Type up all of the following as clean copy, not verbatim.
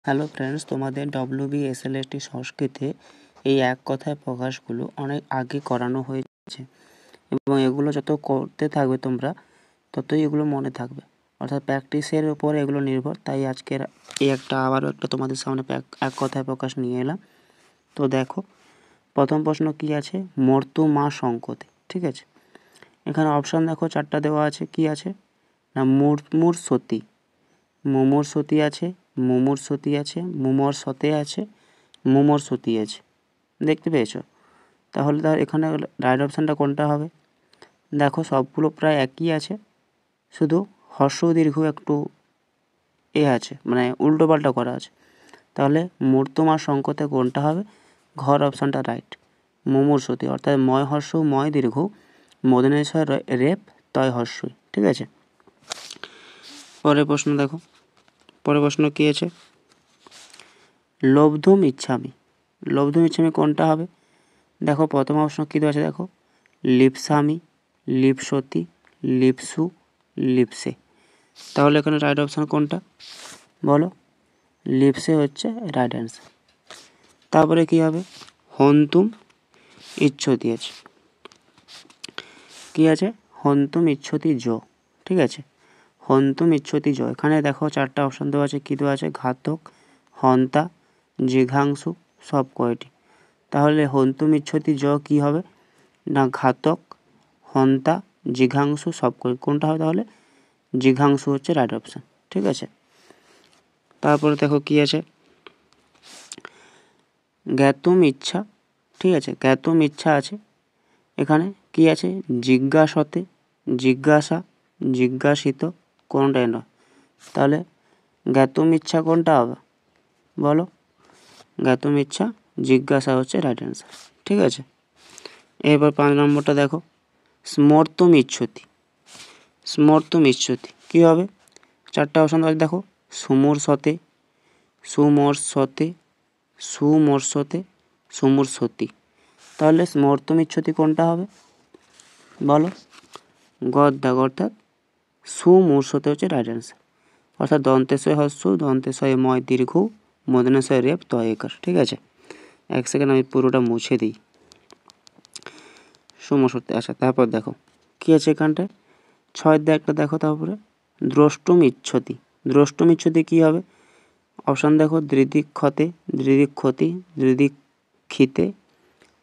Hello friends, তোমাদের WBSLST সংস্কৃতে এই এক কথায় প্রকাশগুলো অনেক আগে করানো হয়েছে এবং এগুলো যত করতে থাকবে তোমরা ততই এগুলো মনে থাকবে, অর্থাৎ প্র্যাকটিসের উপর এগুলো নির্ভর। তাই আজকের আবারও একটা তোমাদের সামনে এক কথায় প্রকাশ নিয়ে এলাম। তো দেখো, প্রথম প্রশ্ন কি আছে? মর্তুমা সংকতে। ঠিক আছে, এখানে অপশান দেখো, 4টা দেওয়া আছে। কি আছে না? মুমূর্ সতী, মুমূর্ সতী আছে, মুমূর্ সতী আছে, মুমর সতে আছে, মুমর সতী আছে। দেখতে পেয়েছো? তাহলে এখানে রাইট অপশানটা কোনটা হবে? দেখো, সবগুলো প্রায় একই আছে, শুধু হ্রস্ব দীর্ঘ একটু আছে, মানে উল্টো পাল্টা করা আছে। তাহলে মূর্তমা সংকতে কোনটা হবে? ঘর অপশানটা রাইট, মুমূর সতী, অর্থাৎ ময় হ্রস্ব ময় দীর্ঘ মদনেশ্বর রেপ তয় হ্রস্বই। ঠিক আছে, পরের প্রশ্ন দেখো। পরের প্রশ্ন কী আছে? লব্ধুম ইচ্ছামি। লব্ধুম ইচ্ছামি কোনটা হবে? দেখো, প্রথম অপশন কী দেওয়া আছে দেখো, লিপসামি, লিপসতি, লিপসু, লিপসে। তাহলে এখানে রাইট অপশান কোনটা বলো? লিপসে হচ্ছে রাইট অ্যান্সার। তারপরে কি হবে? হন্তুম ইচ্ছতি আছে। কি আছে? হন্তুম ইচ্ছতি জ। ঠিক আছে, হন্তুম ইচ্ছতি জ। এখানে দেখো 4টা অপশান দেওয়া আছে। কী দেওয়া আছে? ঘাতক, হন্তা, জিঘাংসু, সব কয়টি। তাহলে হন্তুম ইচ্ছতি জ কী হবে না? ঘাতক, হন্তা, জিঘাংসু, সব কয়টি। কোনটা হবে তাহলে? জিঘাংসু হচ্ছে রাইট অপশান। ঠিক আছে, তারপরে দেখো কি আছে? জ্ঞাতুম ইচ্ছা। ঠিক আছে, জ্ঞাতুম ইচ্ছা আছে। এখানে কি আছে? জিজ্ঞাসতে, জিজ্ঞাসা, জিজ্ঞাসিত, কোনটাই নয়। তাহলে জ্ঞাতুম ইচ্ছা কোনটা হবে বলো? জ্ঞাতুম ইচ্ছা জিজ্ঞাসা হচ্ছে রাইট অ্যান্সার। ঠিক আছে, এবার 5 নম্বরটা দেখো, স্মর্তুম ইচ্ছতি। স্মর্তুম ইচ্ছতি কী হবে? 4টা অপশান আছে দেখো, সুমূর্ষতে, সুমর্ষতে, সুমর্ষতে, সুমূর্ষতি। তাহলে স্মর্তুম ইচ্ছতি কোনটা হবে বলো? গদ্দাগ, অর্থাৎ সুমূর্ষতে হচ্ছে রাইট অ্যান্সার। অর্থাৎ দন্তেশয় হস্য, দন্তেশয় ময় দীর্ঘ, মদনেশয় রেপ তয়েকার। ঠিক আছে, এক সেকেন্ড আমি পুরোটা মুছে দিই। সুমূর্ষতে। আচ্ছা, তারপর দেখো কী আছে এখানটায়? 6 একটা দেখো, তারপরে দ্রষ্টুম ইচ্ছতি। দ্রষ্টুম ইচ্ছতি কী হবে? অপশান দেখো, দৃদিক্ষতে, দৃদিক্ষতি, দৃদিক্ষিতে,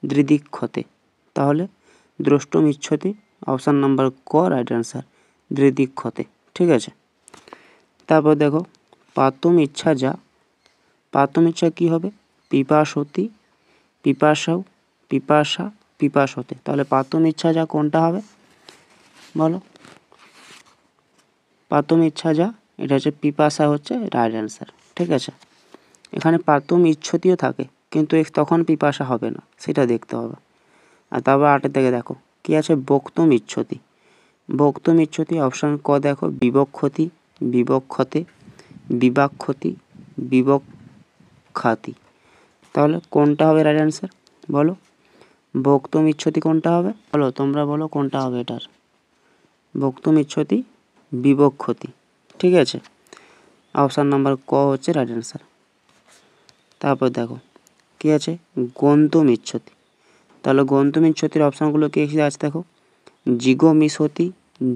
দৃদিক্ষতে। তাহলে দ্রষ্টুম ইচ্ছতি অপশান নাম্বার ক রাইট অ্যান্সার, দৃদিক্ষতে। ঠিক আছে, তারপর দেখো পাতুম ইচ্ছা যা। পাতুম ইচ্ছা কী হবে? পিপাসতি, পিপাসাও, পিপাসা, পিপাসতে। তাহলে পাতুম ইচ্ছা যা কোনটা হবে বলো? পাতুম ইচ্ছা যা, এটা হচ্ছে পিপাসা হচ্ছে রাইট অ্যান্সার। ঠিক আছে, এখানে পাতুম ইচ্ছতিও থাকে, কিন্তু তখন পিপাসা হবে না, সেটা দেখতে হবে। আর তারপর 8 থেকে দেখো কি আছে? বক্তুম ইচ্ছতি। বক্তুম ইচ্ছতি অপশান ক দেখো, বিবক্ষতি, বিবক্ষতে, বিবাক্ষতি, বিবক্ষাতি। তাহলে কোনটা হবে রাইট অ্যান্সার বলো? বক্তুম ইচ্ছতি কোনটা হবে বলো? তোমরা বলো কোনটা হবে এটার? বক্তুম ইচ্ছতি বিবক্ষতি। ঠিক আছে, অপশান নাম্বার ক হচ্ছে রাইট অ্যান্সার। তারপর দেখো কী আছে? গন্তুম ইচ্ছতি। তাহলে গন্তুম ইচ্ছতির অপশানগুলো কী আছে দেখো, জিগমিষতি,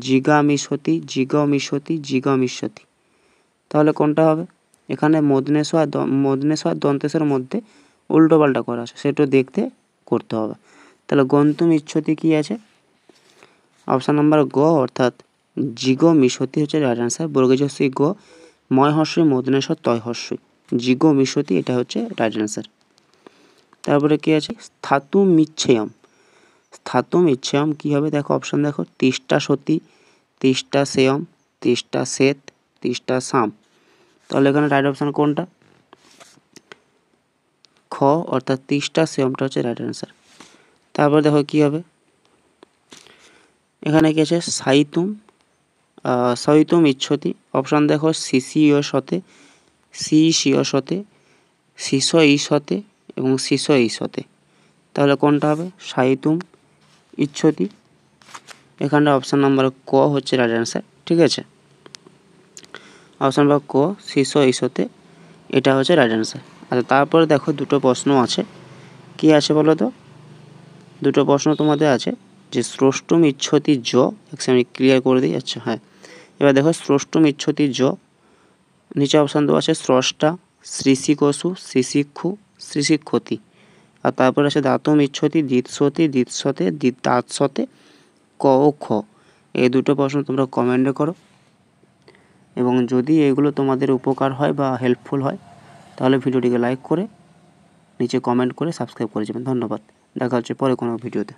জিগামিষতি, জিগমিষতি, জিগমিষ্যতি। তাহলে কোনটা হবে? এখানে মদনেশ্বর দন্তেশ্বর মধ্যে উল্টো পাল্টা করা আছে, সেটা দেখতে করতে হবে। তাহলে গন্তুম ইচ্ছতি কী আছে? অপশান নাম্বার গ, অর্থাৎ জিগমিষতি হচ্ছে রাইট অ্যান্সার। বর্গীয়সী গ, ময় হর্ষই মদনেশ্বর তয় হর্ষই, জিগমিষতি, এটা হচ্ছে রাইট অ্যান্সার। তারপরে কী আছে? স্থাতুম ইচ্ছেয়ম। স্থাতুম ইচ্ছেয়ম কী হবে দেখো, অপশান দেখো, তিষ্ঠা সতী, তিষ্ঠা সেয়ম, তিষ্ঠা শ্বেত, তিষ্ঠা সাম। তাহলে এখানে রাইট অপশান কোনটা? খ, অর্থাৎ তিষ্ঠা সেয়মটা হচ্ছে রাইট অ্যান্সার। তারপর দেখো কী হবে? এখানে কি আছে? সইতুম ইচ্ছতি। অপশান দেখো, সিসিও সতে, সিসিও সতে, শিশ ঈশতে এবং শিশ ঈশতে। তাহলে কোনটা হবে? সাইতুম ইচ্ছতি। এখানটা অপশান নাম্বার ক হচ্ছে রাইট অ্যান্সার। ঠিক আছে, অপশান নাম্বার ক, শিশ ঈশতে এটা হচ্ছে রাইট অ্যান্সার। আচ্ছা, তারপরে দেখো দুটো প্রশ্ন আছে। কি আছে বলো তো? দুটো প্রশ্ন তোমাদের আছে যে স্রষ্টুম ইচ্ছতি জ, আমি ক্লিয়ার করে দিই। আচ্ছা হ্যাঁ, এবার দেখো স্রষ্টুম ইচ্ছতি জ, নিচে অপশান দেওয়া আছে স্রষ্টা, শ্রীশিকসু, শ্রীশিক্ষু, শ্রীশিক্ষতি। আর তারপর আছে দাতুম ইচ্ছতি দিৎসতি, দিৎসতে, দাৎসতে, ক ও খ। এই দুটো প্রশ্ন তোমরা কমেন্টে করো, এবং যদি এগুলো তোমাদের উপকার হয় বা হেল্পফুল হয় তাহলে ভিডিওটিকে লাইক করে নিচে কমেন্ট করে সাবস্ক্রাইব করে যাবেন। ধন্যবাদ। দেখা হচ্ছে পরে কোনো ভিডিওতে।